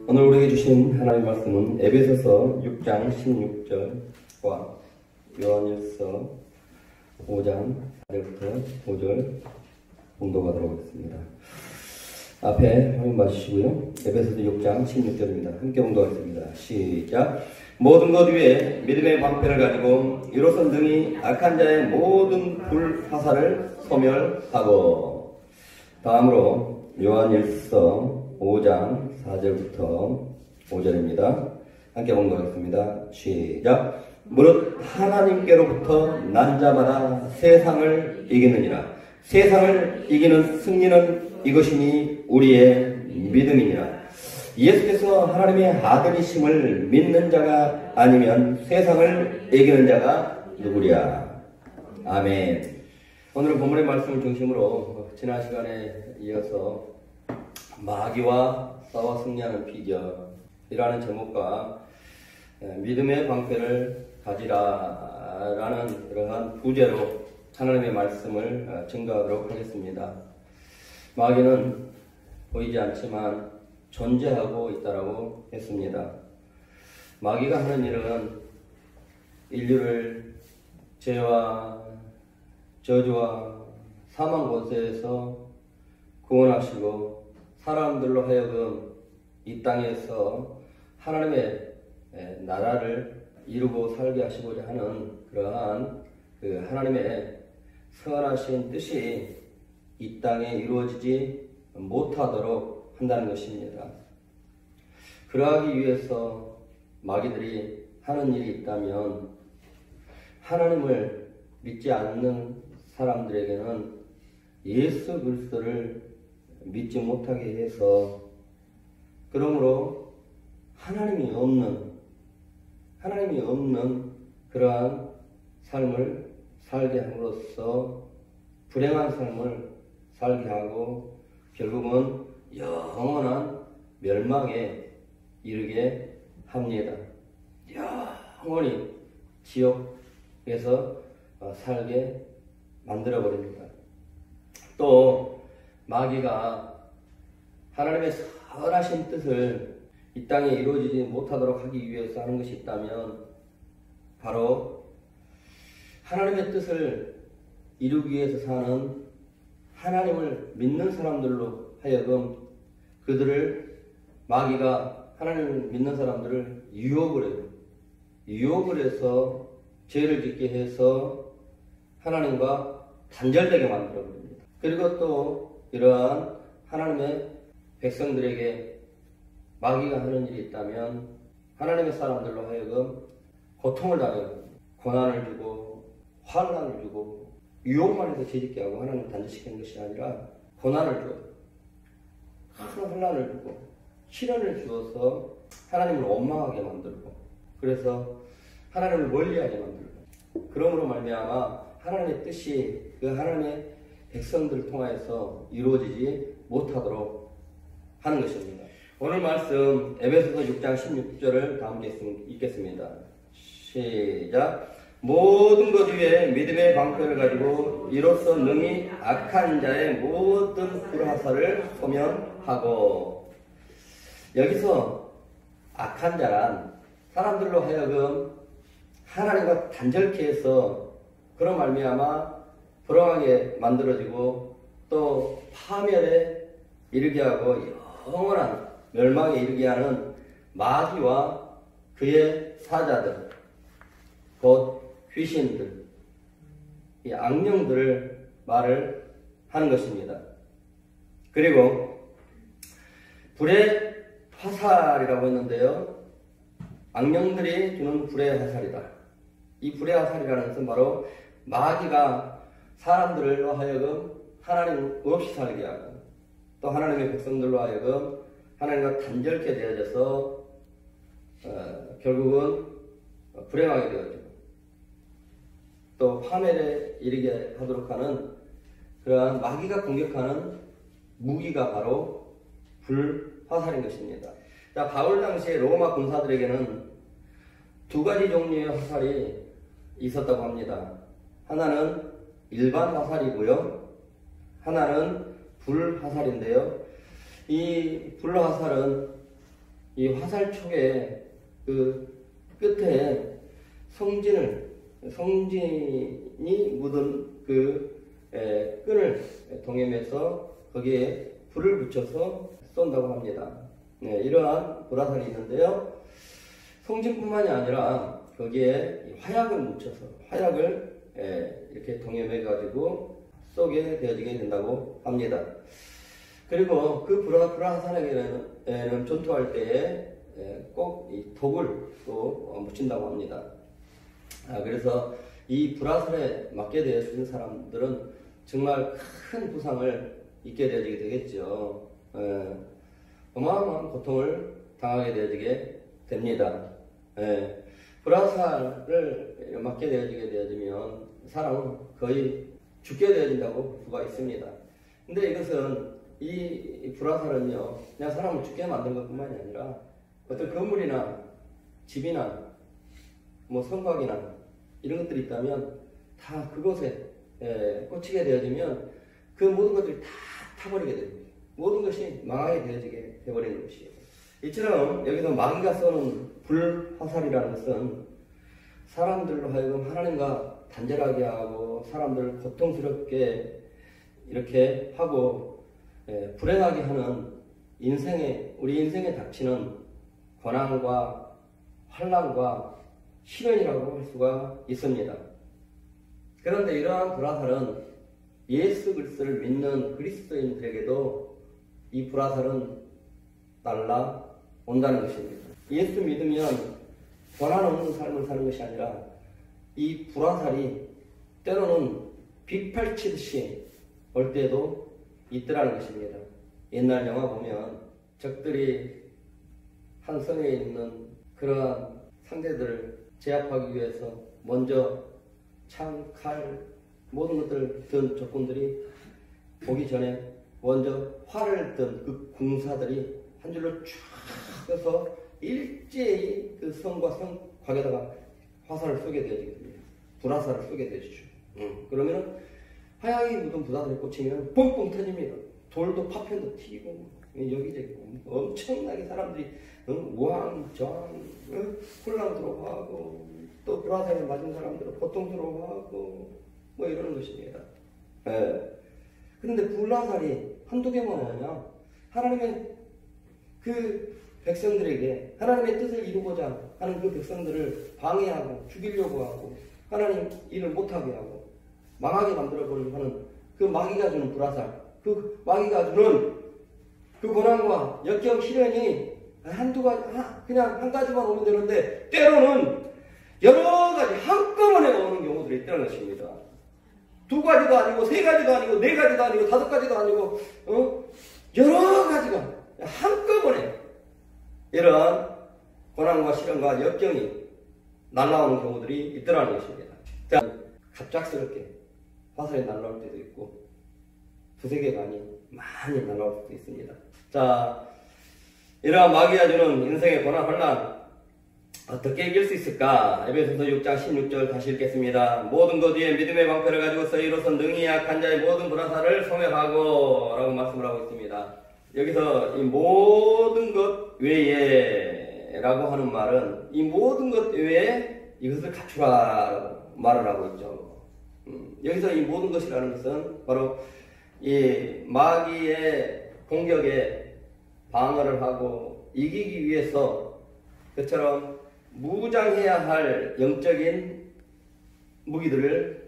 오늘 우리에게 주신 하나님의 말씀은 에베소서 6장 16절과 요한일서 5장 4절부터 5절 봉독하도록 하겠습니다. 앞에 화면 봐주시고요. 에베소서 6장 16절입니다. 함께 봉독하겠습니다. 시작. 모든 것 위에 믿음의 방패를 가지고 이로써 능히 악한 자의 모든 불화살을 소멸하고. 다음으로 요한일서 5장 4절부터 5절입니다. 함께 봉독하겠습니다. 시작. 무릇 하나님께로부터 난 자마다 세상을 이기느니라. 세상을 이기는 승리는 이것이니 우리의 믿음이니라. 예수께서 하나님의 아들이심을 믿는 자가 아니면 세상을 이기는 자가 누구랴. 아멘. 오늘은 본문의 말씀을 중심으로 지난 시간에 이어서 마귀와 싸워 승리하는 비결이라는 제목과 믿음의 방패를 가지라라는 그러한 부제로 하나님의 말씀을 증거하도록 하겠습니다. 마귀는 보이지 않지만 존재하고 있다라고 했습니다. 마귀가 하는 일은 인류를 죄와 저주와 사망 권세에서 구원하시고 사람들로 하여금 이 땅에서 하나님의 나라를 이루고 살게 하시고자 하는 그러한 그 하나님의 선하신 뜻이 이 땅에 이루어지지 못하도록 한다는 것입니다. 그러하기 위해서 마귀들이 하는 일이 있다면 하나님을 믿지 않는 사람들에게는 예수 그리스도를 믿지 못하게 해서 그러므로 하나님이 없는 그러한 삶을 살게 함으로써 불행한 삶을 살게 하고 결국은 영원한 멸망에 이르게 합니다. 영원히 지옥에서 살게 만들어버립니다. 또 마귀가 하나님의 선하신 뜻을 이 땅에 이루어지지 못하도록 하기 위해서 하는 것이 있다면 바로 하나님의 뜻을 이루기 위해서 사는 하나님을 믿는 사람들로 하여금 그들을 마귀가 하나님을 믿는 사람들을 유혹을 해요. 유혹을 해서 죄를 짓게 해서 하나님과 단절되게 만들어버립니다. 그리고 또 이러한 하나님의 백성들에게 마귀가 하는 일이 있다면 하나님의 사람들로 하여금 고통을 당하고 고난을 주고 환난을 주고 유혹만 해서 죄짓게 하고 하나님을 단절시키는 것이 아니라 고난을 줘요. 큰 환난을 주고 시련을 주어서 하나님을 원망하게 만들고 그래서 하나님을 멀리하게 만들고 그러므로 말미암아 하나님의 뜻이 그 하나님의 백성들을 통하여서 이루어지지 못하도록 하는 것입니다. 오늘 말씀 에베소서 6장 16절을 다 함께 읽겠습니다. 시작. 모든 것 위에 믿음의 방패를 가지고 이로써 능히 악한 자의 모든 불화살을 소멸하고. 여기서 악한 자란 사람들로 하여금 하나님과 단절케 해서 그런 말미암아 불행하게 만들어지고 또 파멸에 이르게 하고 영원한 멸망에 이르게 하는 마귀와 그의 사자들, 곧 귀신들, 이 악령들을 말을 하는 것입니다. 그리고 불의 화살이라고 했는데요. 악령들이 주는 불의 화살이다. 이 불의 화살이라는 것은 바로 마귀가 사람들로 하여금 하나님 없이 살게 하고 또 하나님의 백성들로 하여금 하나님과 단절케 되어져서 결국은 불행하게 되어지고 또 파멸에 이르게 하도록 하는 그러한 마귀가 공격하는 무기가 바로 불화살인 것입니다. 자, 바울 당시에 로마 군사들에게는 두 가지 종류의 화살이 있었다고 합니다. 하나는 일반 화살이고요. 하나는 불화살인데요. 이 불화살은 이 화살촉의 그 끝에 성진이 묻은 그 끈을 동염해서 거기에 불을 붙여서 쏜다고 합니다. 네, 이러한 불화살이 있는데요. 성진뿐만이 아니라 거기에 화약을 묻혀서 화약을 이렇게 동염해 가지고 쏘게 되어지게 된다고 합니다. 그리고 그 불화살에게는 전투할 때에 꼭 이 독을 또 묻힌다고 합니다. 그래서 이 불화살에 맞게 되어진 사람들은 정말 큰 부상을 입게 되어지게 되겠죠. 어마어마한 고통을 당하게 되어지게 됩니다. 불화살을 맞게 되어지면 사람은 거의 죽게 되어진다고 볼 수가 있습니다. 근데 이것은 이 불화살은요, 그냥 사람을 죽게 만든 것뿐만이 아니라 어떤 건물이나 집이나 뭐 성곽이나 이런 것들이 있다면 다 그곳에 꽂히게 되어지면 그 모든 것들이 다 타버리게 됩니다. 모든 것이 망하게 되어지게 되어버리는 것이에요. 이처럼 여기서 마귀가 쏘는 불화살이라는 것은 사람들로 하여금 하나님과 단절하게 하고 사람들을 고통스럽게 이렇게 하고 불행하게 하는 우리 인생에 닥치는 고난과 환난과 시련이라고 할 수가 있습니다. 그런데 이러한 불화살은 예수 그리스도를 믿는 그리스도인들에게도 이 불화살은 날라온다는 것입니다. 예수 믿으면 고난 없는 삶을 사는 것이 아니라 이 불화살이 때로는 빗발치듯이 올 때도 있더라는 것입니다. 옛날 영화 보면 적들이 한 성에 있는 그러한 상대들을 제압하기 위해서 먼저 창, 칼, 모든 것들을 든 적군들이 오기 전에 먼저 활을 든 그 군사들이 한 줄로 쫙 서서 일제히 그 성과 성 곽에다가 화살을 쏘게 되어지게 됩니다. 불화살을 쏘게 되어지죠. 그러면은 화약이 묻은 불화살이 꽂히면 뻥뻥 터집니다. 돌도 파편도 튀고 여기저기 엄청나게 사람들이 우왕좌왕 혼란스러워하고 또 불화살에 맞은 사람들은 고통스러워하고 뭐 이러는 것입니다. 그런데 불화살이 한두 개만 아니라 하나님의 그 백성들에게 하나님의 뜻을 이루고자 하는 그 백성들을 방해하고 죽이려고 하고 하나님 일을 못하게 하고 망하게 만들어버리려고 하는 그 마귀가 주는 불화살, 그 마귀가 주는 그 고난과 역경 시련이 한두 가지, 그냥 한 가지만 오면 되는데 때로는 여러 가지 한꺼번에 오는 경우들이 있다는 것입니다. 두 가지도 아니고 세 가지도 아니고 네 가지도 아니고 다섯 가지도 아니고 여러 가지가 한꺼번에 이러한 고난과 시련과 역경이 날아오는 경우들이 있더라는 것입니다. 자, 갑작스럽게 화살이 날아올 때도 있고 두세 개가 아닌 많이 날아올 수도 있습니다. 자, 이러한 마귀가 주는 인생의 고난 환난 어떻게 이길 수 있을까? 에베소서 6장 16절 다시 읽겠습니다. 모든 것 위에 믿음의 방패를 가지고서 이로써 능히 약한 자의 모든 불화살을 소멸하고 라고 말씀을 하고 있습니다. 여기서 이 모든 것 외에 라고 하는 말은 이 모든 것 외에 이것을 갖추라라고 말을 하고 있죠. 여기서 이 모든 것이라는 것은 바로 이 마귀의 공격에 방어를 하고 이기기 위해서 그처럼 무장해야 할 영적인 무기들을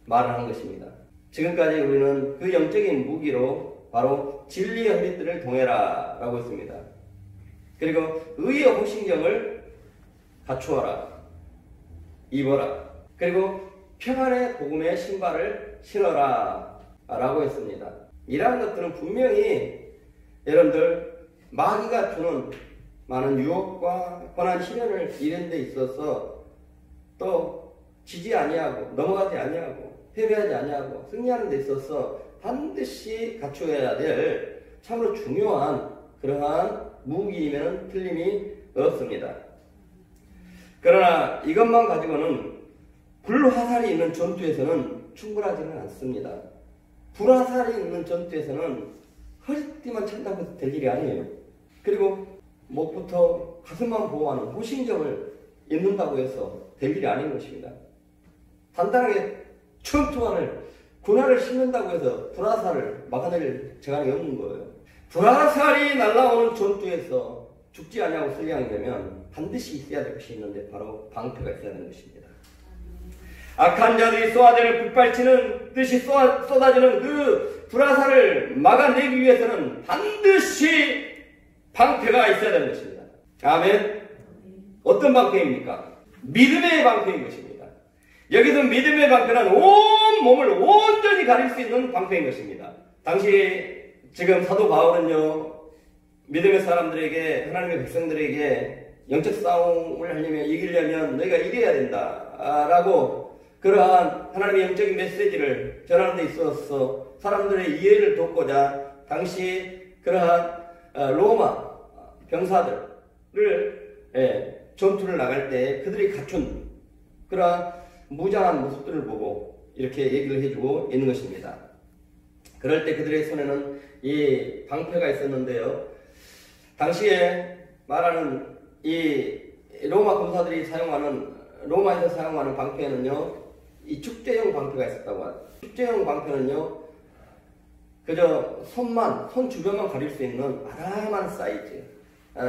말하는 것입니다. 지금까지 우리는 그 영적인 무기로 바로 진리의 허리띠를 동해라 라고 했습니다. 그리고 의의 호신경을 갖추어라, 입어라. 그리고 평안의 복음의 신발을 신어라 라고 했습니다. 이러한 것들은 분명히 여러분들 마귀가 주는 많은 유혹과 고난 시련을 이런 데 있어서 또 지지 아니하고 넘어가지 아니하고 패배하지 아니하고 승리하는 데 있어서 반드시 갖추어야 될 참으로 중요한 그러한 무기이면 틀림이 없습니다. 그러나 이것만 가지고는 불화살이 있는 전투에서는 충분하지는 않습니다. 불화살이 있는 전투에서는 허리띠만 찬다고 될 일이 아니에요. 그리고 목부터 가슴만 보호하는 호신경을 입는다고 해서 될 일이 아닌 것입니다. 단단하게 청투환을 군화를 신는다고 해서 불화살을 막아낼 재간이 없는 거예요. 불화살이 날아오는 전투에서 죽지 않냐고 설량이 되면 반드시 있어야 될 것이 있는데 바로 방패가 있어야 되는 것입니다. 악한 자들이 쏘아대는 불발치는 뜻이 쏟아지는 그 불화살을 막아내기 위해서는 반드시 방패가 있어야 되는 것입니다. 아멘. 어떤 방패입니까? 믿음의 방패인 것입니다. 여기서 믿음의 방패는 온 몸을 온전히 가릴 수 있는 방패인 것입니다. 당시 지금 사도 바울은요, 믿음의 사람들에게, 하나님의 백성들에게 영적 싸움을 하려면, 이기려면 너희가 이겨야 된다 라고 그러한 하나님의 영적인 메시지를 전하는 데 있어서 사람들의 이해를 돕고자 당시 그러한 로마 병사들을 전투를 나갈 때 그들이 갖춘 그러한 무장한 모습들을 보고 이렇게 얘기를 해주고 있는 것입니다. 그럴 때 그들의 손에는 이 방패가 있었는데요. 당시에 말하는 이 로마 군사들이 로마에서 사용하는 방패는요, 이 축제용 방패가 있었다고 하죠. 축제용 방패는요, 그저 손 주변만 가릴 수 있는 아담한 사이즈,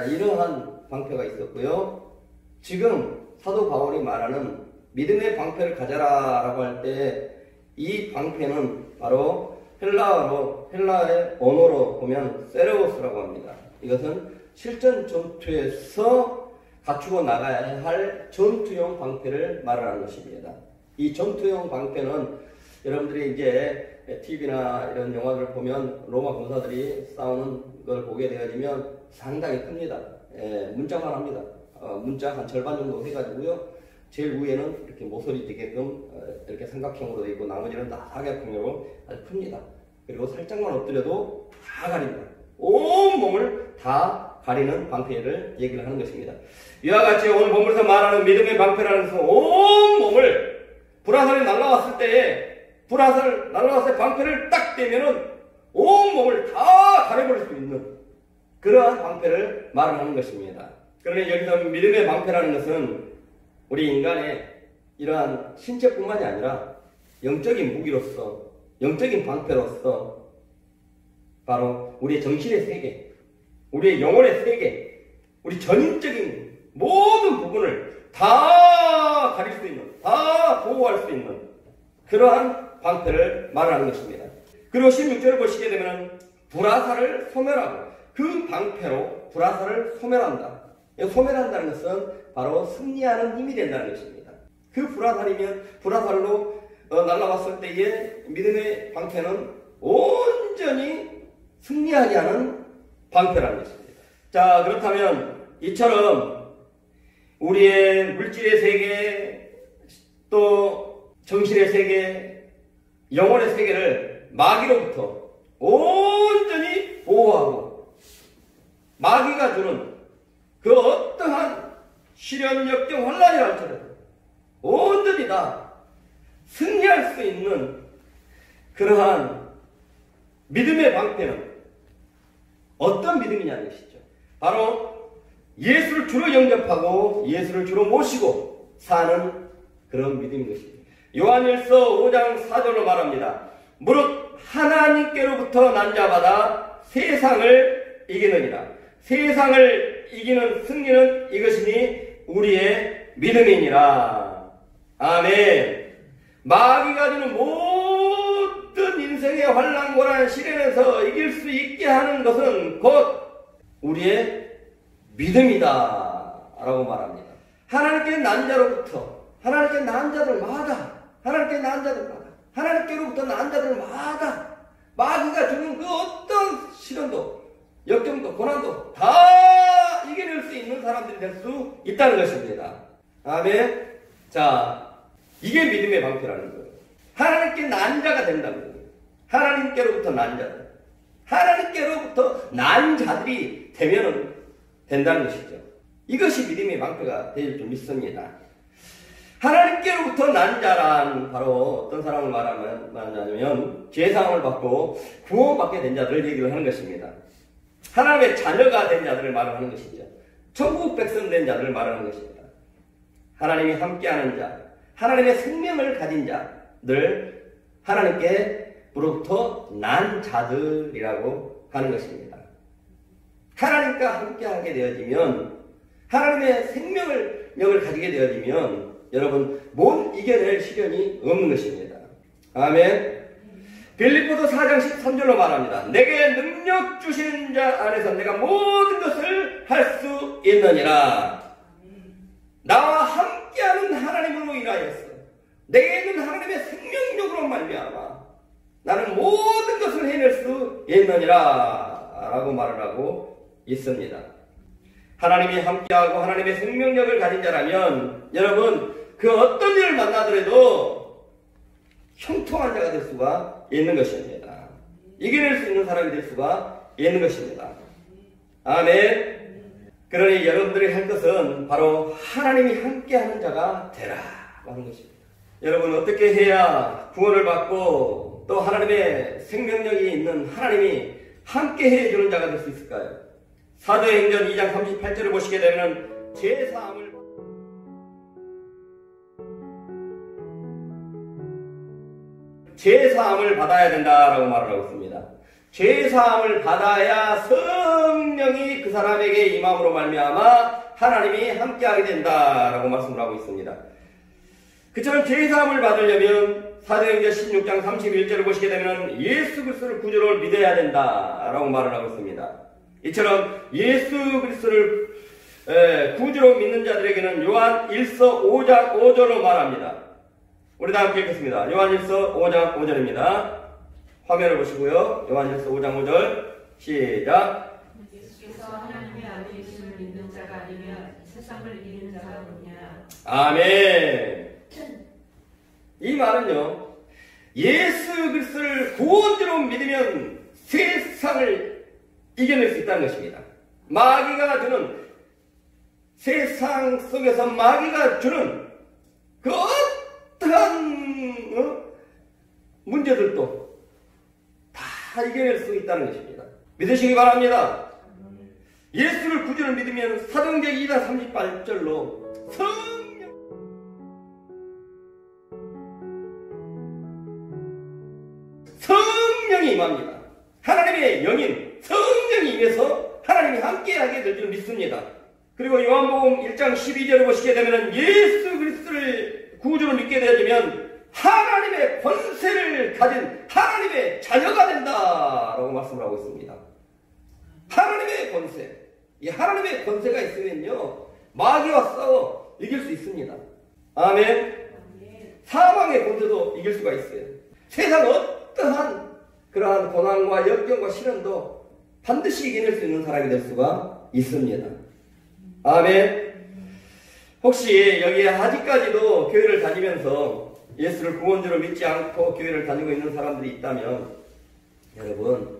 이러한 방패가 있었고요. 지금 사도 바울이 말하는 믿음의 방패를 가져라 라고 할 때 이 방패는 바로 헬라의 언어로 보면 세레오스라고 합니다. 이것은 실전 전투에서 갖추고 나가야 할 전투용 방패를 말하는 것입니다. 이 전투용 방패는 여러분들이 이제 TV나 이런 영화들을 보면 로마 군사들이 싸우는 걸 보게 되어지면 상당히 큽니다. 문짝만 합니다. 문짝 한 절반 정도 해가지고요. 제일 위에는 이렇게 모서리 되게끔 이렇게 삼각형으로 되어 있고 나머지는 다 사각형으로 아주 큽니다. 그리고 살짝만 엎드려도 다 가립니다. 온 몸을 다 가리는 방패를 얘기를 하는 것입니다. 이와 같이 오늘 본문에서 말하는 믿음의 방패라는 것은 온 몸을 불화살이 날아왔을 때에 방패를 딱 대면은 온 몸을 다 가려버릴 수 있는 그러한 방패를 말하는 것입니다. 그러나 여기서 믿음의 방패라는 것은 우리 인간의 이러한 신체뿐만이 아니라 영적인 무기로서, 영적인 방패로서 바로 우리의 정신의 세계, 우리의 영혼의 세계, 우리 전인적인 모든 부분을 다 가릴 수 있는, 다 보호할 수 있는 그러한 방패를 말하는 것입니다. 그리고 16절을 보시게 되면 불화살을 소멸하고 그 방패로 불화살을 소멸한다. 소멸한다는 것은 바로 승리하는 힘이 된다는 것입니다. 그 불화살로 날아왔을 때의 믿음의 방패는 온전히 승리하게 하는 방패라는 것입니다. 자, 그렇다면 이처럼 우리의 물질의 세계, 또 정신의 세계, 영혼의 세계를 마귀로부터 온전히 보호하고 마귀가 주는 그 어떠한 시련, 역경, 환란이 할지라도 온전히 다 승리할 수 있는 그러한 믿음의 방패는 어떤 믿음이냐는 것이죠. 바로 예수를 주로 영접하고 예수를 주로 모시고 사는 그런 믿음인 것입니다. 요한일서 5장 4절로 말합니다. 무릇 하나님께로부터 난 자마다 세상을 이기느니라. 세상을 이기는 승리는 이것이니 우리의 믿음이니라. 아멘. 마귀가 주는 모든 인생의 환난고난 시련에서 이길 수 있게 하는 것은 곧 우리의 믿음이다 라고 말합니다. 하나님께 난 자로부터, 하나님께 난 자들마다, 하나님께로부터 난 자들마다 마귀가 주는 그 어떤 시련도, 역경도, 고난도 다 이겨낼 수 있는 사람들이 될 수 있다는 것입니다. 아멘. 자, 이게 믿음의 방패라는 거예요. 하나님께 난 자가 된다는 거예요. 하나님께로부터 난 자들. 하나님께로부터 난 자들이 되면 된다는 것이죠. 이것이 믿음의 방패가 될 줄 믿습니다. 하나님께로부터 난 자란 바로 어떤 사람을 말하냐면 죄사함을 받고 구원받게 된 자들을 얘기를 하는 것입니다. 하나님의 자녀가 된 자들을 말하는 것이죠. 천국 백성 된 자들을 말하는 것입니다. 하나님이 함께하는 자, 하나님의 생명을 가진 자들, 하나님께로부터 난 자들이라고 하는 것입니다. 하나님과 함께하게 되어지면, 하나님의 생명력을 가지게 되어지면 여러분 못 이겨낼 시련이 없는 것입니다. 아멘. 빌립보서 4장 13절로 말합니다. 내게 능력 주신 자 안에서 내가 모든 것을 할 수 있느니라. 나와 함께하는 하나님으로 인하여서 내게 있는 하나님의 생명력으로 말미암아 나는 모든 것을 해낼 수 있느니라 라고 말을 하고 있습니다. 하나님이 함께하고 하나님의 생명력을 가진 자라면 여러분 그 어떤 일을 만나더라도 형통한 자가 될 수가 있는 것입니다. 이겨낼 수 있는 사람이 될 수가 있는 것입니다. 아멘. 그러니 여러분들이 할 것은 바로 하나님이 함께하는 자가 되라 하는 것입니다. 여러분 어떻게 해야 구원을 받고 또 하나님의 생명력이 있는 하나님이 함께 해주는 자가 될 수 있을까요? 사도행전 2장 38절을 보시게 되면 죄사함을 받아야 된다라고 말을 하고 있습니다. 죄사함을 받아야 성령이 그 사람에게 임함으로 말미암아 하나님이 함께하게 된다라고 말씀을 하고 있습니다. 그처럼 죄사함을 받으려면 사도행전 16장 31절을 보시게 되면 예수 그리스도를 구주로 믿어야 된다라고 말을 하고 있습니다. 이처럼 예수 그리스도를 구주로 믿는 자들에게는 요한 1서 5장 5절로 말합니다. 우리 다 함께 읽겠습니다. 요한 1서 5장 5절입니다. 화면을 보시고요. 요한 1서 5장 5절 시작. 예수께서 하나님의 아들이심을 믿는 자가 아니면 세상을 이기는 자가 없냐. 아멘. 이 말은요, 예수 그리스도를 구원주로 믿으면 세상을 이겨낼 수 있다는 것입니다. 마귀가 주는, 세상 속에서 마귀가 주는 그 어떠한 문제들도 다 이겨낼 수 있다는 것입니다. 믿으시기 바랍니다. 예수를 구주를 믿으면 사도행전 2장 38절로 성령이 임합니다. 하나님의 영인 성령이 임해서 하나님이 함께하게 될 줄 믿습니다. 그리고 요한복음 1장 12절을 보시게 되면 예수 그리스도를 구주로 믿게 되어지면 하나님의 권세를 가진 하나님의 자녀가 된다라고 말씀을 하고 있습니다. 하나님의 권세. 이 하나님의 권세가 있으면요 마귀와 싸워 이길 수 있습니다. 아멘. 사망의 권세도 이길 수가 있어요. 세상 어떠한 그러한 고난과 역경과 시련도 반드시 이겨낼 수 있는 사람이 될 수가 있습니다. 아멘. 혹시 여기에 아직까지도 교회를 다니면서 예수를 구원주로 믿지 않고 교회를 다니고 있는 사람들이 있다면 여러분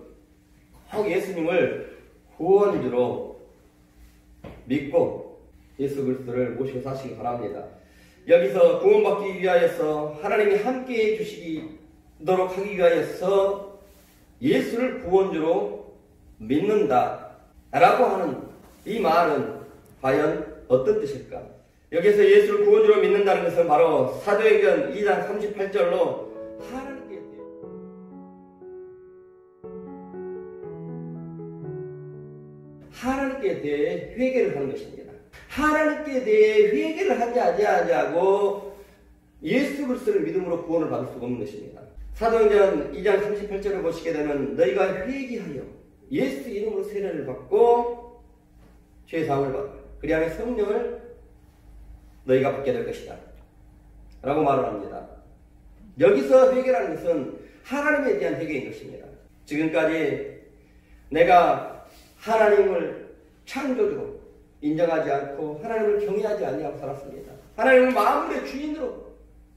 꼭 예수님을 구원주로 믿고 예수 그리스도를 모시고 사시기 바랍니다. 여기서 구원받기 위하여서 하나님이 함께해 주시도록 하기 위하여서 예수를 구원주로 믿는다 라고 하는 이 말은 과연 어떤 뜻일까? 여기서 예수를 구원주로 믿는다는 것은 바로 사도행전 2장 38절로 하나님께 대해 회개를 하는 것입니다. 하나님께 대해 회개를 하지 아니하고 예수 그리스도를 믿음으로 구원을 받을 수가 없는 것입니다. 사도행전 2장 38절을 보시게 되면 너희가 회개하여 예수 이름으로 세례를 받고 죄사함을 받아 그리하여 성령을 너희가 받게 될 것이다 라고 말을 합니다. 여기서 회개라는 것은 하나님에 대한 회개인 것입니다. 지금까지 내가 하나님을 창조주로 인정하지 않고 하나님을 경외하지 아니하고 살았습니다. 하나님을 만물의 주인으로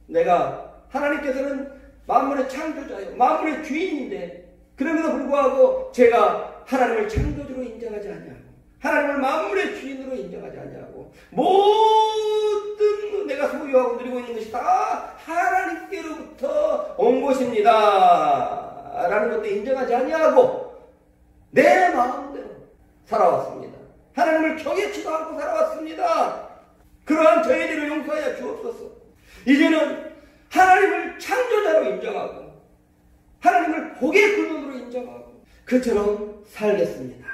내가 하나님께서는 만물의 창조자요 만물의 주인인데 그럼에도 불구하고 제가 하나님을 창조주로 인정하지 아니하고 하나님을 만물의 주인으로 인정하지 아니하고 모든 내가 소유하고 누리고 있는 것이 다 하나님께로부터 온 것입니다 라는 것도 인정하지 아니하고 내 마음대로 살아왔습니다. 하나님을 경외치도 않고 살아왔습니다. 그러한 저희들을 용서하여 주옵소서. 이제는 하나님을 창조자로 인정하고 하나님을 복의 근원으로 인정하고 그처럼 살겠습니다.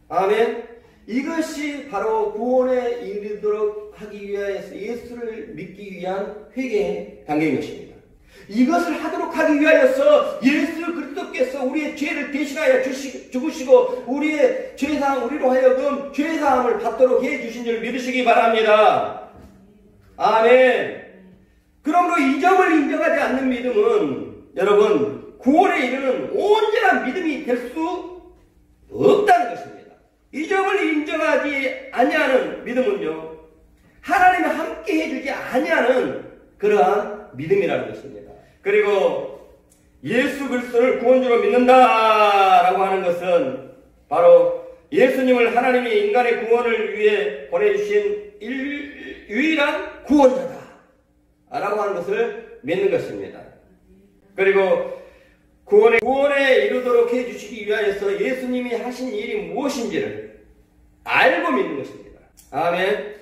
아멘. 이것이 바로 구원에 이르도록 하기 위하여서 예수를 믿기 위한 회개의 단계인 것입니다. 이것을 하도록 하기 위하여서 예수 그리스도께서 우리의 죄를 대신하여 죽으시고 우리의 죄사함 우리로 하여금 죄사함을 받도록 해주신 줄 믿으시기 바랍니다. 아멘. 그러므로 이 점을 인정하지 않는 믿음은 여러분 구원에 이르는 온전한 믿음이 될 수 없다는 것입니다. 이 점을 인정하지 아니하는 믿음은요 하나님이 함께 해주지 아니하는 그러한 믿음이라는 것입니다. 그리고 예수 그리스도를 구원주로 믿는다라고 하는 것은 바로 예수님을 하나님이 인간의 구원을 위해 보내주신 유일한 구원자다라고 하는 것을 믿는 것입니다. 그리고 구원에 이르도록 해주시기 위하여서 예수님이 하신 일이 무엇인지를 알고 믿는 것입니다. 아멘.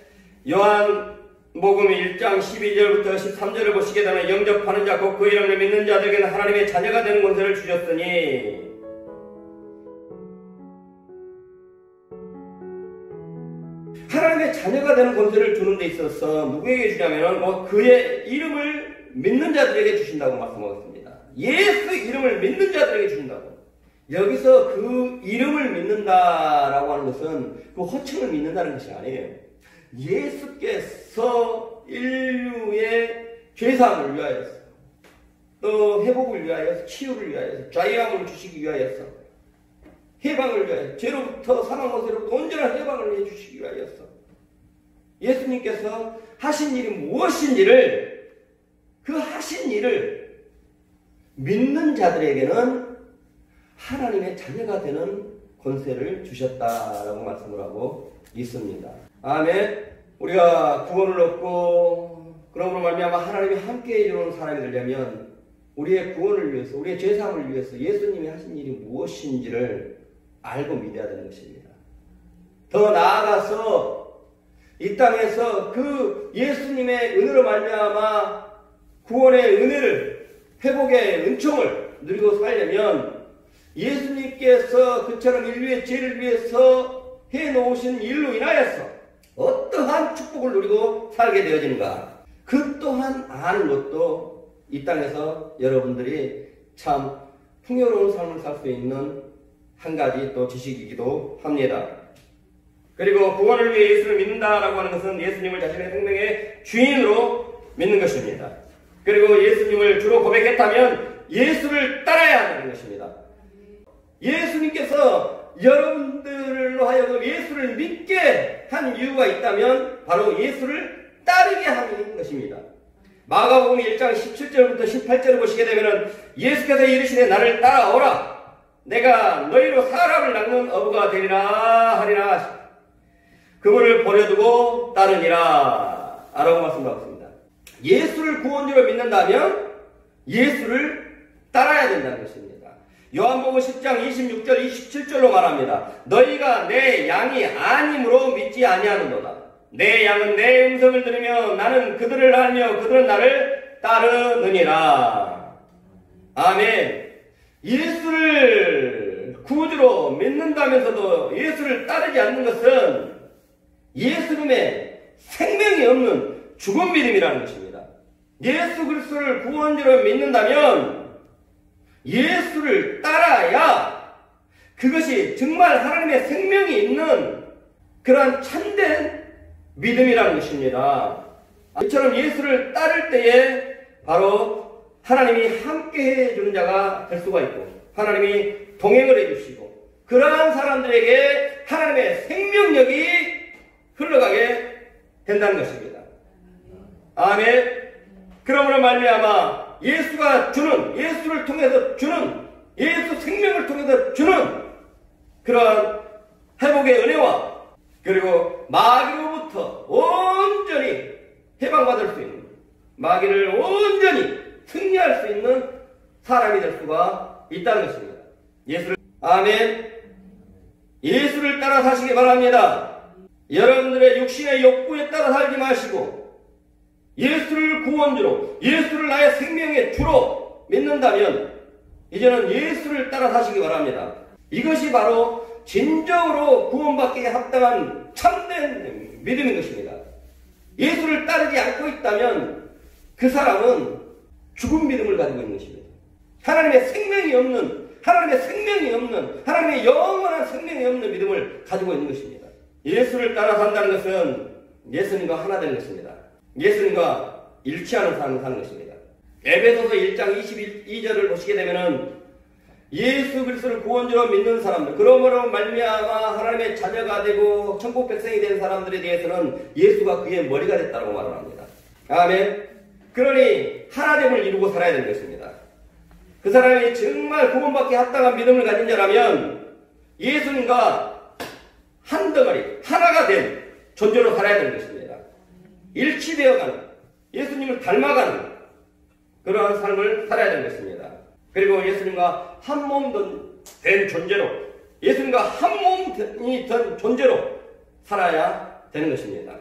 요한복음 1장 12절부터 13절을 보시게 되면 영접하는 자 곧 그 이름을 믿는 자들에게는 하나님의 자녀가 되는 권세를 주셨으니 하나님의 자녀가 되는 권세를 주는 데 있어서 누구에게 주냐면 그의 이름을 믿는 자들에게 주신다고 말씀하고 있습니다. 예수 이름을 믿는 자들에게 주신다고. 여기서 그 이름을 믿는다라고 하는 것은 그 호칭을 믿는다는 것이 아니에요. 예수께서 인류의 죄사함을 위하여서 또 회복을 위하여서 치유를 위하여서 자유함을 주시기 위하여서 해방을 위하여서 죄로부터 사망으로부터 온전한 해방을 해주시기 위하여서 예수님께서 하신 일이 무엇인지를 그 하신 일을 믿는 자들에게는 하나님의 자녀가 되는 권세를 주셨다라고 말씀을 하고 있습니다. 아멘. 우리가 구원을 얻고 그러므로 말미암아 하나님이 함께 이루는 사람이 되려면 우리의 구원을 위해서 우리의 죄사함을 위해서 예수님이 하신 일이 무엇인지를 알고 믿어야 되는 것입니다. 더 나아가서 이 땅에서 그 예수님의 은혜로 말미암아 구원의 은혜를 회복의 은총을 누리고 살려면 예수님께서 그처럼 인류의 죄를 위해서 해놓으신 일로 인하여서 어떠한 축복을 누리고 살게 되어지는가 그 또한 아는 것도 이 땅에서 여러분들이 참 풍요로운 삶을 살 수 있는 한 가지 또 지식이기도 합니다. 그리고 구원을 위해 예수를 믿는다라고 하는 것은 예수님을 자신의 생명의 주인으로 믿는 것입니다. 그리고 예수님을 주로 고백했다면 예수를 따라야 하는 것입니다. 예수님께서 여러분들로 하여금 예수를 믿게 한 이유가 있다면 바로 예수를 따르게 하는 것입니다. 마가복음 1장 17절부터 18절을 보시게 되면 예수께서 이르시되 나를 따라오라 내가 너희로 사람을 낚는 어부가 되리라 하리라 그분을 버려두고 따르니라 라고 말씀하고 있습니다. 예수를 구원주로 믿는다면 예수를 따라야 된다는 것입니다. 요한복음 10장 26절 27절로 말합니다. 너희가 내 양이 아님으로 믿지 아니하는도다. 내 양은 내 음성을 들으며 나는 그들을 알며 그들은 나를 따르느니라. 아멘. 예수를 구주로 믿는다면서도 예수를 따르지 않는 것은 예수님의 생명이 없는 죽은 믿음이라는 것입니다. 예수 그리스도를 구원주로 믿는다면 예수를 따라야 그것이 정말 하나님의 생명이 있는 그러한 참된 믿음이라는 것입니다. 이처럼 예수를 따를 때에 바로 하나님이 함께 해주는 자가 될 수가 있고 하나님이 동행을 해주시고 그러한 사람들에게 하나님의 생명력이 흘러가게 된다는 것입니다. 아멘. 그러므로 말미암아 예수가 주는 예수를 통해서 주는 예수 생명을 통해서 주는 그러한 회복의 은혜와 그리고 마귀로부터 온전히 해방받을 수 있는 마귀를 온전히 승리할 수 있는 사람이 될 수가 있다는 것입니다. 예수를 아멘. 예수를 따라 사시기 바랍니다. 여러분들의 육신의 욕구에 따라 살지 마시고 예수를 구원주로, 예수를 나의 생명의 주로 믿는다면 이제는 예수를 따라 사시기 바랍니다. 이것이 바로 진정으로 구원받기에 합당한 참된 믿음인 것입니다. 예수를 따르지 않고 있다면 그 사람은 죽은 믿음을 가지고 있는 것입니다. 하나님의 생명이 없는, 하나님의 영원한 생명이 없는 믿음을 가지고 있는 것입니다. 예수를 따라 산다는 것은 예수님과 하나 되는 것입니다. 예수님과 일치하는 삶을 사는 것입니다. 에베소서 1장 22절을 보시게 되면은 예수 그리스도를 구원주로 믿는 사람들, 그러므로 말미암아 하나님의 자녀가 되고 천국 백성이 된 사람들에 대해서는 예수가 그의 머리가 됐다고 말을 합니다. 아멘. 그러니 하나됨을 이루고 살아야 되는 것입니다. 그 사람이 정말 구원받기 합당한 믿음을 가진 자라면 예수님과 한 덩어리, 하나가 된 존재로 살아야 되는 것입니다. 일치되어가는, 예수님을 닮아가는 그러한 삶을 살아야 되는 것입니다. 그리고 예수님과 한 몸 된 존재로, 예수님과 한 몸이 된 존재로 살아야 되는 것입니다.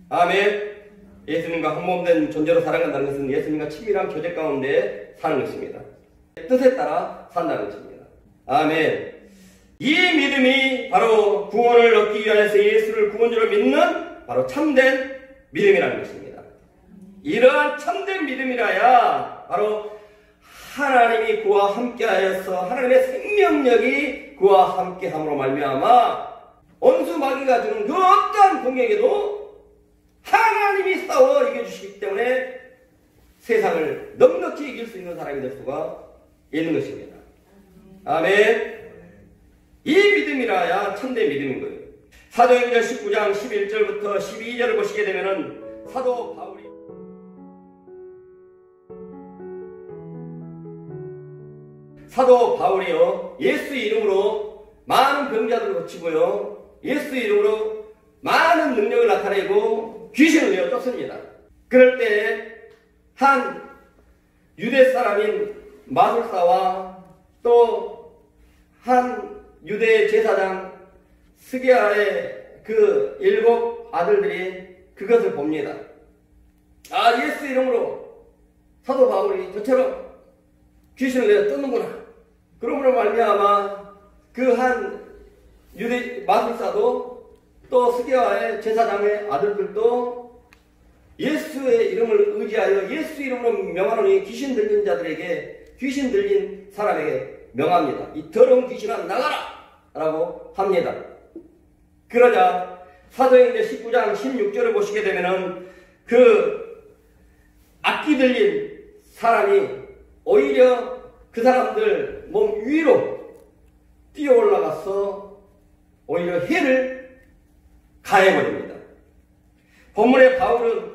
아멘. 예수님과 한 몸 된 존재로 살아간다는 것은 예수님과 친밀한 교제 가운데 사는 것입니다. 뜻에 따라 산다는 것입니다. 아멘. 이 믿음이 바로 구원을 얻기 위하여서 예수를 구원주로 믿는 바로 참된 믿음이라는 것입니다. 이러한 참된 믿음이라야 바로 하나님이 그와 함께하여서 하나님의 생명력이 그와 함께함으로 말미암아 원수 마귀가 주는 그 어떠한 공격에도 하나님이 싸워 이겨주시기 때문에 세상을 넉넉히 이길 수 있는 사람이 될 수가 있는 것입니다. 아멘. 이 믿음이라야 참된 믿음인 거예요. 사도행전 19장 11절부터 12절을 보시게 되면은 사도 바울이요, 예수 이름으로 많은 병자들을 고치고요, 예수 이름으로 많은 능력을 나타내고 귀신을 내어 쫓습니다. 그럴 때 한 유대 사람인 마술사와 또 한 유대 제사장 스게아의 그 7 아들들이 그것을 봅니다. 아, 예수 이름으로 사도 바울이 저처럼 귀신을 내어 쫓는구나. 그러므로 말미암아 그 한 유대 마술사도 또 스게아의 제사장의 아들들도 예수의 이름을 의지하여 예수 이름으로 명하노니 귀신 들린 자들에게, 귀신 들린 사람에게 명합니다. 이 더러운 귀신아 나가라! 라고 합니다. 그러자 사도행전 19장 16절을 보시게 되면은 그 악기 들린 사람이 오히려 그 사람들 몸 위로 뛰어 올라가서 오히려 해를 가해버립니다. 본문의 바울은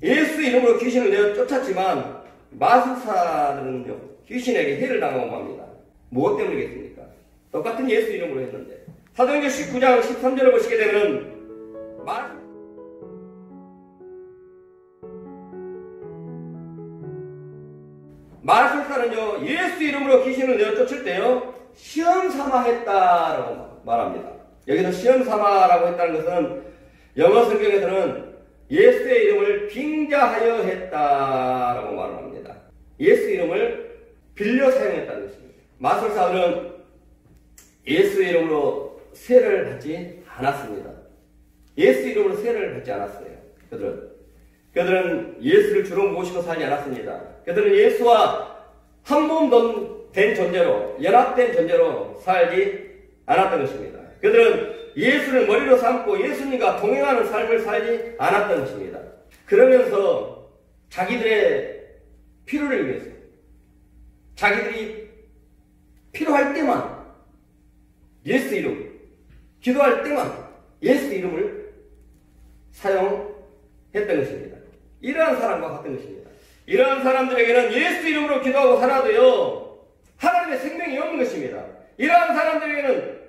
예수 이름으로 귀신을 내어 쫓았지만 마술사들은요, 귀신에게 해를 당하고 합니다. 무엇 때문이겠습니까? 똑같은 예수 이름으로 했는데. 사도행전 19장 13절을 보시게 되면 마술사는요, 예수 이름으로 귀신을 내어 쫓을 때요, 시험 삼아 했다라고 말합니다. 여기서 시험 삼아라고 했다는 것은 영어 성경에서는 예수의 이름을 빙자하여 했다라고 말을 합니다. 예수 이름을 빌려 사용했다는 것입니다. 마술사들은 예수 이름으로 세를 받지 않았습니다. 예수 이름으로 세를 받지 않았어요. 그들은 예수를 주로 모시고 살지 않았습니다. 그들은 예수와 한 몸 된 존재로, 연합된 존재로 살지 않았던 것입니다. 그들은 예수를 머리로 삼고 예수님과 동행하는 삶을 살지 않았던 것입니다. 그러면서 자기들의 필요를 위해서, 자기들이 필요할 때만 예수 이름, 기도할 때만 예수 이름을 사용했던 것입니다. 이러한 사람과 같은 것입니다. 이러한 사람들에게는 예수 이름으로 기도하고 살아도요, 하나님의 생명이 없는 것입니다. 이러한 사람들에게는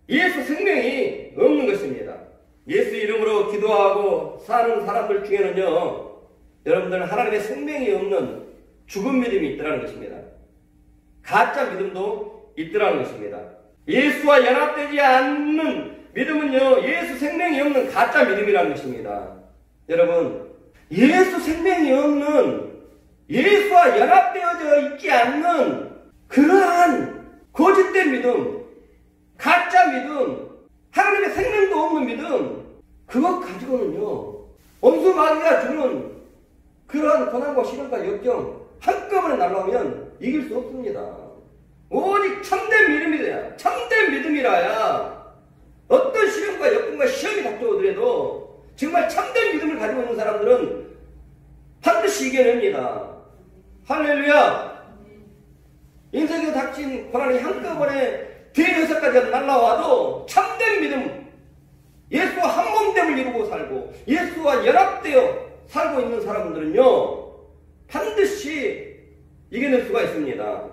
예수 생명이 없는 것입니다. 예수 이름으로 기도하고 사는 사람들 중에는요, 여러분들은 하나님의 생명이 없는 죽은 믿음이 있더라는 것입니다. 가짜 믿음도 있더라는 것입니다. 예수와 연합되지 않는 믿음은요, 예수 생명이 없는 가짜 믿음이라는 것입니다. 여러분, 예수 생명이 없는, 예수와 연합되어져 있지 않는 그러한 거짓된 믿음, 가짜 믿음, 하나님의 생명도 없는 믿음, 그것 가지고는요, 원수 마귀가 주는 그러한 고난과 시련과 역경 한꺼번에 날라오면 이길 수 없습니다. 오직 참된 믿음이 돼야, 참된 믿음이라야 어떤 시련과 역경과 시험이 닥쳐오더라도 정말 참된 믿음을 가지고 있는 사람들은 반드시 이겨냅니다. 할렐루야! 인생에 닥친 고난이 한꺼번에 대여섯 가지가 날라와도 참된 믿음, 예수와 한 몸됨을 이루고 살고 예수와 연합되어 살고 있는 사람들은요, 반드시 이겨낼 수가 있습니다.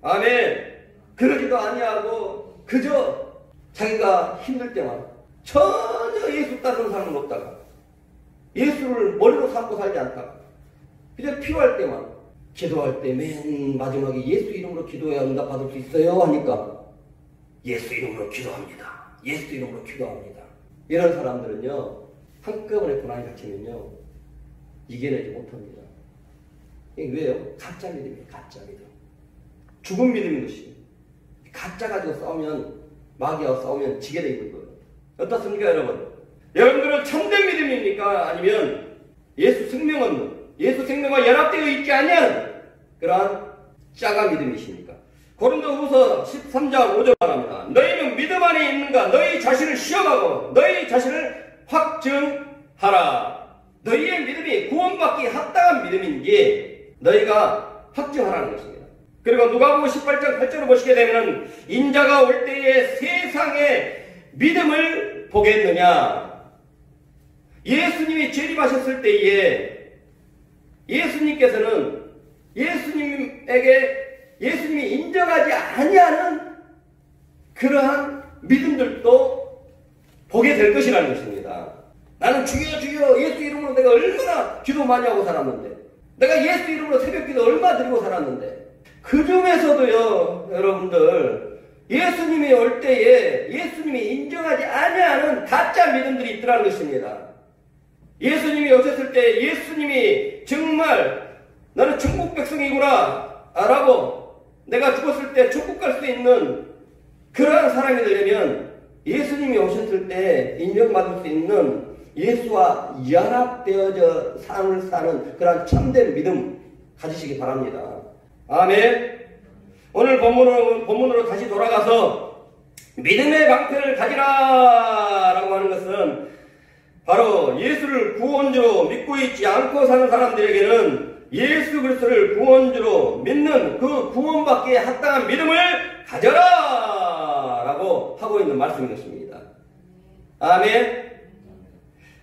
아멘. 그러지도 아니하고 그저 자기가 힘들 때만 전혀 예수 따르는 사람은 없다가 예수를 머리로 삼고 살지 않다가 그저 필요할 때만 기도할 때 맨 마지막에 예수 이름으로 기도해야 응답받을 수 있어요 하니까 예수 이름으로 기도합니다. 예수 이름으로 기도합니다. 이런 사람들은요, 한꺼번에 고난이 닥치면요, 이겨내지 못합니다. 이게 왜요? 가짜 믿음이에요. 가짜 믿음. 죽은 믿음인 것이. 가짜 가지고 싸우면, 마귀와 싸우면 지게 돼 있는 거예요. 어떻습니까, 여러분? 여러분들은 참된 믿음입니까? 아니면 예수 생명 없는, 예수 생명과 연합되어 있지 아니한 그러한 짜가 믿음이십니까? 고린도후서 13장 5절 말합니다. 너희는 믿음 안에 있는가? 너희 자신을 시험하고 너희 자신을 확증하라. 너희의 믿음이 구원받기 합당한 믿음인지 너희가 확증하라는 것입니다. 그리고 누가복음 18장 8절을 보시게 되면 인자가 올 때에 세상의 믿음을 보겠느냐? 예수님이 재림하셨을 때에 예수님께서는 예수님이 인정하지 아니하는 그러한 믿음들도 보게 될 것이라는 것입니다. 나는 주여 주여 예수 이름으로 내가 얼마나 기도 많이 하고 살았는데, 내가 예수 이름으로 새벽기도 얼마 드리고 살았는데, 그 중에서도요, 여러분들, 예수님이 올 때에 예수님이 인정하지 아니하는 가짜 믿음들이 있더라는 것입니다. 예수님이 오셨을 때 예수님이 정말 나는 천국 백성이구나 라고, 내가 죽었을 때 천국 갈 수 있는 그러한 사람이 되려면 예수님이 오셨을 때 인정받을 수 있는 예수와 연합되어져 삶을 사는 그러한 참된 믿음 가지시기 바랍니다. 아멘. 오늘 본문으로 다시 돌아가서 믿음의 방패를 가지라 라고 하는 것은 바로 예수를 구원주로 믿고 있지 않고 사는 사람들에게는 예수 그리스도를 구원주로 믿는 그 구원받기에 합당한 믿음을 가져라 라고 하고 있는 말씀인 것입니다. 아멘.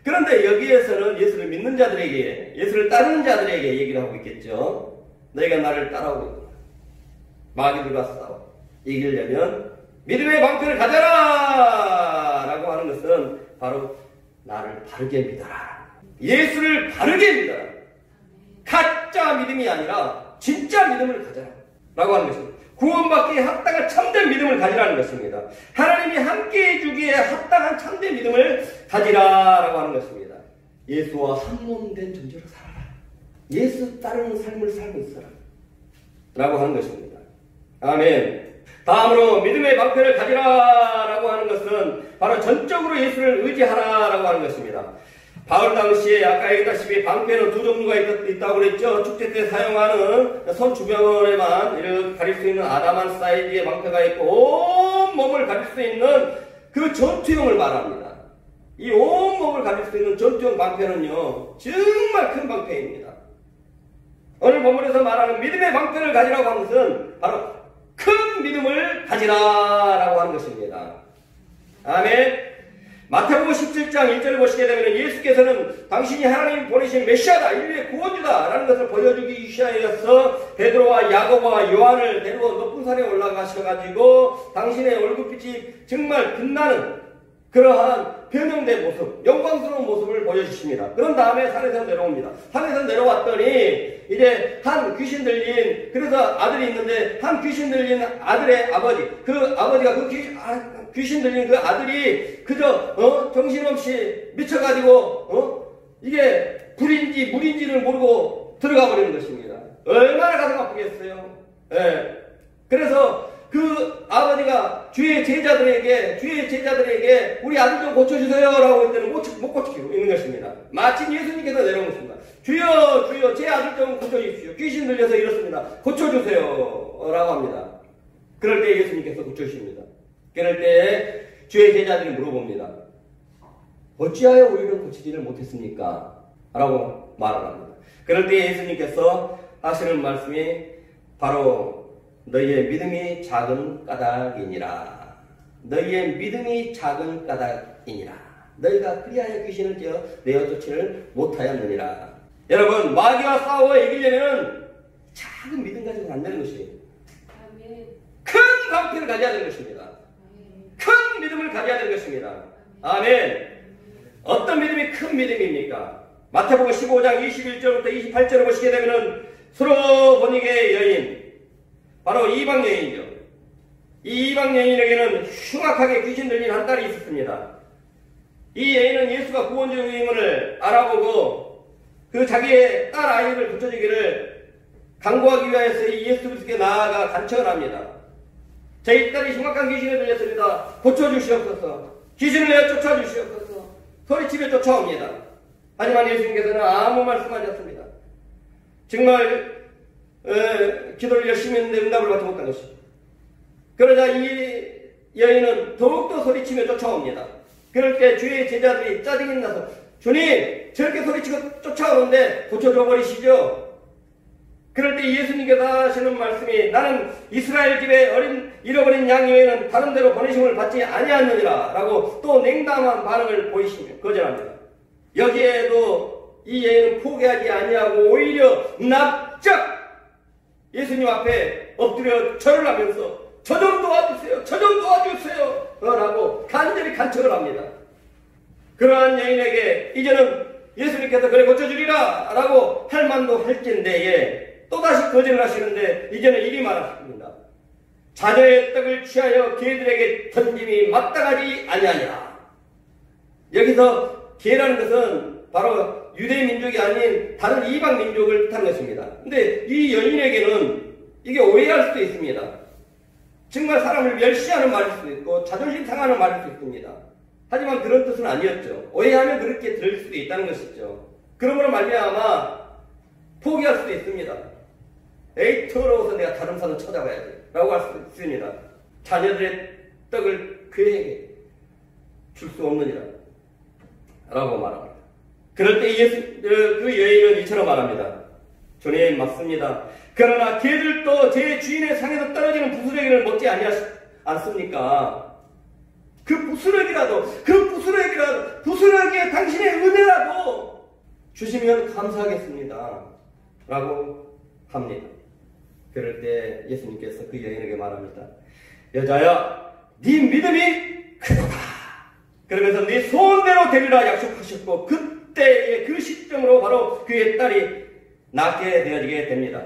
그런데 여기에서는 예수를 믿는 자들에게, 예수를 따르는 자들에게 얘기를 하고 있겠죠. 너희가 나를 따라오고 있구나. 마귀들과 싸워 이기려면 믿음의 방패를 가져라 라고 하는 것은 바로 나를 바르게 믿어라. 예수를 바르게 믿어라. 가짜 믿음이 아니라 진짜 믿음을 가져라 라고 하는 것입니다. 구원받기에 합당한 참된 믿음을 가지라는 것입니다. 하나님이 함께해 주기에 합당한 참된 믿음을 가지라 라고 하는 것입니다. 예수와 한 몸 된 존재로 살아라. 예수 따르는 삶을 살고 있어라 라고 하는 것입니다. 아멘. 다음으로 믿음의 방패를 가지라 라고 하는 것은 바로 전적으로 예수를 의지하라 라고 하는 것입니다. 바울 당시에 아까 얘기했다시피 방패는 두 종류가 있다고 그랬죠. 축제 때 사용하는 손 주변에만 이렇게 가릴 수 있는 아담한 사이즈의 방패가 있고 온 몸을 가릴 수 있는 그 전투용을 말합니다. 이 온 몸을 가릴 수 있는 전투용 방패는요, 정말 큰 방패입니다. 오늘 본문에서 말하는 믿음의 방패를 가지라고 하는 것은 바로 큰 믿음을 가지라라고 하는 것입니다. 아멘. 마태복음 17장 1절을 보시게 되면 예수께서는 당신이 하나님이 보내신 메시아다, 인류의 구원주다 라는 것을 보여주기 위하여서 베드로와 야고보와 요한을 데리고 높은 산에 올라가셔가지고 당신의 얼굴빛이 정말 빛나는 그러한 변형된 모습, 영광스러운 모습을 보여주십니다. 그런 다음에 산에서 내려옵니다. 산에서 내려왔더니 이제 한 귀신 들린, 그래서 아들이 있는데 한 귀신 들린 아들의 아버지, 그 아버지가 그 귀신 들린 그 아들이 그저 정신없이 미쳐가지고 이게 불인지 물인지를 모르고 들어가 버리는 것입니다. 얼마나 가슴 아프겠어요. 예. 그래서 그 아버지가 주의 제자들에게 우리 아들 좀 고쳐주세요 라고 했더니 못 고치고 있는 것입니다. 마침 예수님께서 내려온 것입니다. 주여 제 아들 좀 고쳐주십시오. 귀신 들려서 이렇습니다. 고쳐주세요 라고 합니다. 그럴 때 예수님께서 고쳐주십니다. 그럴 때 주의 제자들이 물어봅니다. 어찌하여 우리는 고치지를 못했습니까? 라고 말을 합니다. 그럴 때 예수님께서 하시는 말씀이 바로 너희의 믿음이 작은 까닭이니라. 너희의 믿음이 작은 까닭이니라. 너희가 그리하여 귀신을 내어 쫓지를 못하였느니라. 여러분, 마귀와 싸워 이기려면 작은 믿음 가지고는 안 되는 것이에요. 큰 방패를 가져야 되는 것입니다. 큰 믿음을 가져야 되는 것입니다. 아멘. 어떤 믿음이 큰 믿음입니까? 마태복음 15장 21절부터 28절을 보시게 되면은 수로보니게의 여인, 바로 이방 여인이죠. 이 이방 여인에게는 흉악하게 귀신 들린 한 딸이 있었습니다. 이 여인은 예수가 구원주임을 알아보고 그 자기의 딸 아이를 고쳐주기를 간구하기 위하여서 이 예수 그리스도께 나아가 간청을 합니다. 저희 딸이 흉악한 귀신에 들렸습니다. 고쳐주시옵소서. 귀신을 내어 쫓아주시옵소서. 소리치며 쫓아옵니다. 하지만 예수님께서는 아무 말씀하지 않습니다. 정말 기도를 열심히 했는데 응답을 받지 못한 것입니다. 그러자 이 여인은 더욱더 소리치며 쫓아옵니다. 그럴 때 주의 제자들이 짜증이 나서 주님 저렇게 소리치고 쫓아오는데 고쳐줘 버리시죠. 그럴 때 예수님께서 하시는 말씀이 나는 이스라엘 집에 잃어버린 양 외에는 다른 데로 보내심을 받지 아니하느니라 라고 또 냉담한 반응을 보이시며 거절합니다. 여기에도 이 여인은 포기하지 아니하고 오히려 납작 예수님 앞에 엎드려 절을 하면서 저 좀 도와주세요. 저 좀 도와주세요. 라고 간절히 간청을 합니다. 그러한 여인에게 이제는 예수님께서 그래 고쳐주리라 라고 할 만도 할텐데에 또다시 거절을 하시는데 이제는 이리 말하십니다. 자녀의 떡을 취하여 개들에게 던짐이 마땅하지 아니하냐. 여기서 개라는 것은 바로 유대 민족이 아닌 다른 이방 민족을 뜻하는 것입니다. 근데 이 여인에게는 이게 오해할 수도 있습니다. 정말 사람을 멸시하는 말일 수도 있고 자존심 상하는 말일 수도 있습니다. 하지만 그런 뜻은 아니었죠. 오해하면 그렇게 들릴 수도 있다는 것이죠. 그러므로 말미암아 포기할 수도 있습니다. 에이 더러워서 내가 다른 산을 찾아가야지 라고 할 수도 있습니다. 자녀들의 떡을 그에게 줄 수 없느니라 라고 말합니다. 그럴 때 그 여인은 이처럼 말합니다. 주님 맞습니다. 그러나 개들도 제 주인의 상에서 떨어지는 부스러기를 먹지 않습니까? 그 부스러기에 당신의 은혜라도 주시면 감사하겠습니다 라고 합니다. 그럴 때 예수님께서 그 여인에게 말합니다. 여자야 네 믿음이 크도다. 그러면서 네 소원대로 되리라 약속하셨고 그때의 그 시점으로 바로 그의 딸이 낫게 되어지게 됩니다.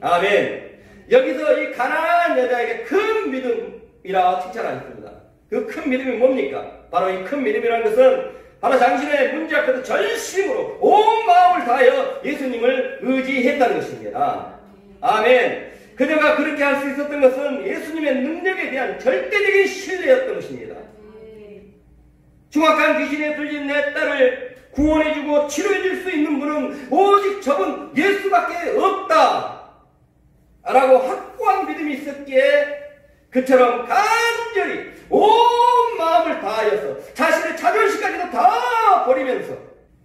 아멘. 여기서 이 가난한 여자에게 큰 믿음이라 칭찬하셨습니다. 그 큰 믿음이 뭡니까? 바로 이 큰 믿음이라는 것은 바로 당신의 문제 앞에서 전심으로 온 마음을 다하여 예수님을 의지했다는 것입니다. 아멘. 그녀가 그렇게 할 수 있었던 것은 예수님의 능력에 대한 절대적인 신뢰였던 것입니다. 흉악한 귀신에 들린 내 딸을 구원해주고 치료해줄 수 있는 분은 오직 저분 예수밖에 없다 라고 확고한 믿음이 있었기에 그처럼 간절히 온 마음을 다하여서 자신의 자존심까지도 다 버리면서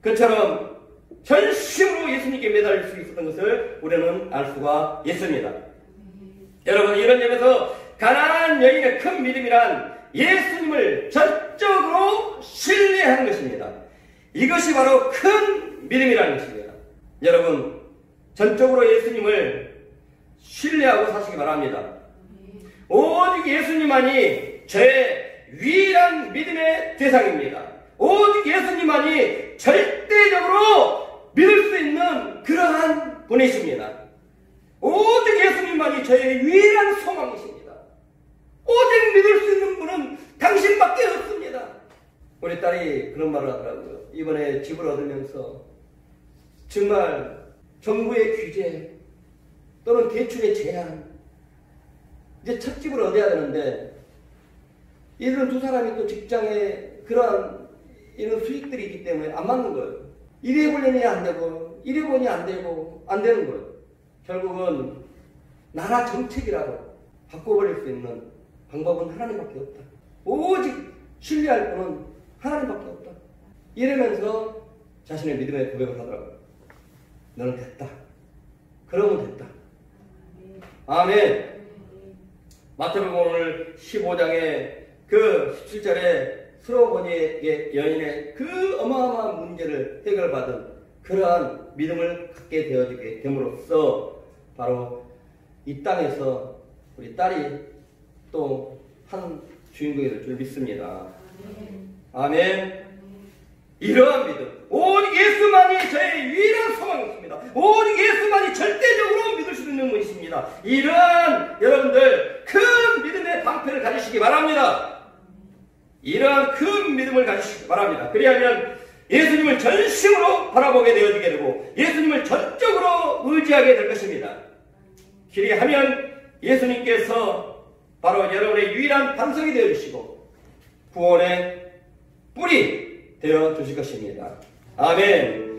그처럼 전심으로 예수님께 매달릴 수 있었던 것을 우리는 알 수가 있습니다. 여러분 이런 점에서 가난한 여인의 큰 믿음이란 예수님을 전적으로 신뢰하는 것입니다. 이것이 바로 큰 믿음이라는 것입니다. 여러분 전적으로 예수님을 신뢰하고 사시기 바랍니다. 오직 예수님만이 제 유일한 믿음의 대상입니다. 오직 예수님만이 절대적으로 믿을 수 있는 그러한 분이십니다. 오직 예수님만이 저의 유일한 소망이십니다. 오직 믿을 수 있는 분은 당신밖에 없습니다. 우리 딸이 그런 말을 하더라고요. 이번에 집을 얻으면서 정말 정부의 규제 또는 대출의 제한, 이제 첫 집을 얻어야 되는데 이런 두 사람이 또 직장에 그러한 이런 수익들이 있기 때문에 안 맞는 거예요. 이래 보려니 안 되고 이래 보니 안 되고 안 되는 거예요. 결국은 나라 정책이라도 바꿔버릴 수 있는 방법은 하나님밖에 없다. 오직 신뢰할 분은 하나님밖에 없다. 이러면서 자신의 믿음의 고백을 하더라고요. 너는 됐다. 그러면 됐다. 아멘. 마태복음 오늘 15장의 그 17절에 수로보니의 여인의 그 어마어마한 문제를 해결받은 그러한 믿음을 갖게 되어지게 됨으로써 바로 이 땅에서 우리 딸이 또 한 주인공이 될 줄 믿습니다. 아멘. 이러한 믿음, 오직 예수만이 저의 유일한 소망이십니다. 오직 예수만이 절대적으로 믿을 수 있는 분이십니다. 이러한 여러분들 큰 믿음의 방패를 가지시기 바랍니다. 이러한 큰 믿음을 가지시기 바랍니다. 그리하면 예수님을 전심으로 바라보게 되어지게 되고 예수님을 전적으로 의지하게 될 것입니다. 그리하면 예수님께서 바로 여러분의 유일한 반석이 되어주시고 구원의 뿌리 되어 주실 것입니다. 아멘.